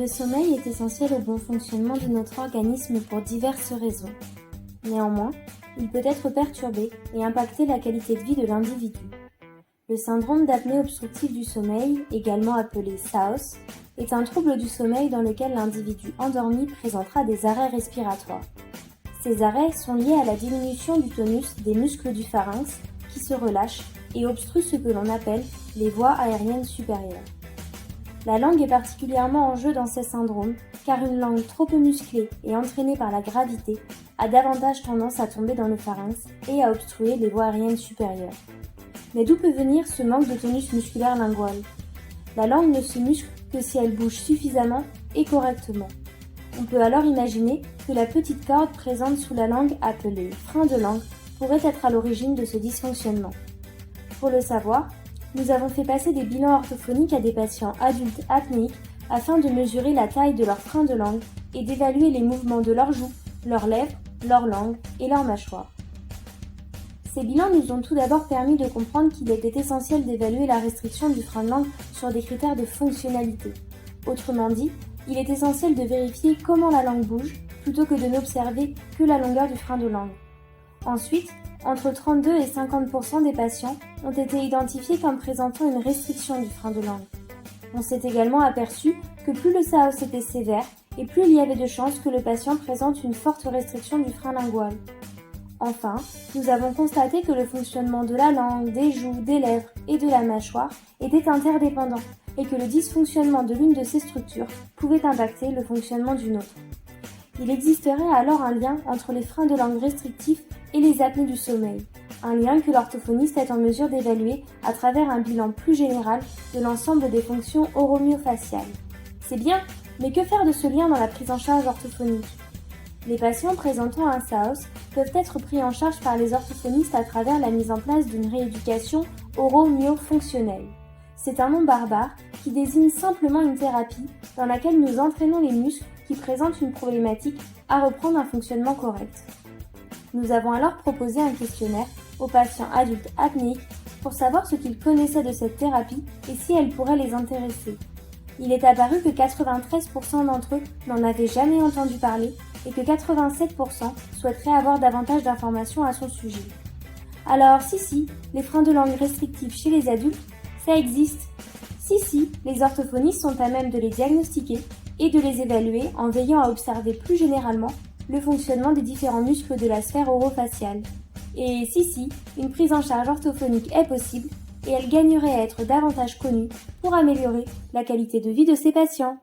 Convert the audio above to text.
Le sommeil est essentiel au bon fonctionnement de notre organisme pour diverses raisons. Néanmoins, il peut être perturbé et impacter la qualité de vie de l'individu. Le syndrome d'apnée obstructive du sommeil, également appelé SAOS, est un trouble du sommeil dans lequel l'individu endormi présentera des arrêts respiratoires. Ces arrêts sont liés à la diminution du tonus des muscles du pharynx qui se relâchent et obstruent ce que l'on appelle les voies aériennes supérieures. La langue est particulièrement en jeu dans ces syndromes car une langue trop peu musclée et entraînée par la gravité a davantage tendance à tomber dans le pharynx et à obstruer les voies aériennes supérieures. Mais d'où peut venir ce manque de tonus musculaire lingual ? La langue ne se muscle que si elle bouge suffisamment et correctement. On peut alors imaginer que la petite corde présente sous la langue, appelée frein de langue, pourrait être à l'origine de ce dysfonctionnement. Pour le savoir, nous avons fait passer des bilans orthophoniques à des patients adultes apnéiques afin de mesurer la taille de leur frein de langue et d'évaluer les mouvements de leurs joues, leurs lèvres, leur langue et leur mâchoire. Ces bilans nous ont tout d'abord permis de comprendre qu'il était essentiel d'évaluer la restriction du frein de langue sur des critères de fonctionnalité. Autrement dit, il est essentiel de vérifier comment la langue bouge plutôt que de n'observer que la longueur du frein de langue. Ensuite, entre 32 et 50% des patients ont été identifiés comme présentant une restriction du frein de langue. On s'est également aperçu que plus le SAOS était sévère et plus il y avait de chances que le patient présente une forte restriction du frein lingual. Enfin, nous avons constaté que le fonctionnement de la langue, des joues, des lèvres et de la mâchoire était interdépendant et que le dysfonctionnement de l'une de ces structures pouvait impacter le fonctionnement d'une autre. Il existerait alors un lien entre les freins de langue restrictifs et les apnées du sommeil, un lien que l'orthophoniste est en mesure d'évaluer à travers un bilan plus général de l'ensemble des fonctions oromyofaciales. C'est bien, mais que faire de ce lien dans la prise en charge orthophonique ? Les patients présentant un SAOS peuvent être pris en charge par les orthophonistes à travers la mise en place d'une rééducation oromyofonctionnelle. C'est un nom barbare qui désigne simplement une thérapie dans laquelle nous entraînons les muscles qui présentent une problématique à reprendre un fonctionnement correct. Nous avons alors proposé un questionnaire aux patients adultes apnéiques pour savoir ce qu'ils connaissaient de cette thérapie et si elle pourrait les intéresser. Il est apparu que 93% d'entre eux n'en avaient jamais entendu parler et que 87% souhaiteraient avoir davantage d'informations à son sujet. Alors si, les freins de langue restrictifs chez les adultes, ça existe. Si, les orthophonistes sont à même de les diagnostiquer et de les évaluer en veillant à observer plus généralement le fonctionnement des différents muscles de la sphère orofaciale. Et si, une prise en charge orthophonique est possible et elle gagnerait à être davantage connue pour améliorer la qualité de vie de ces patients.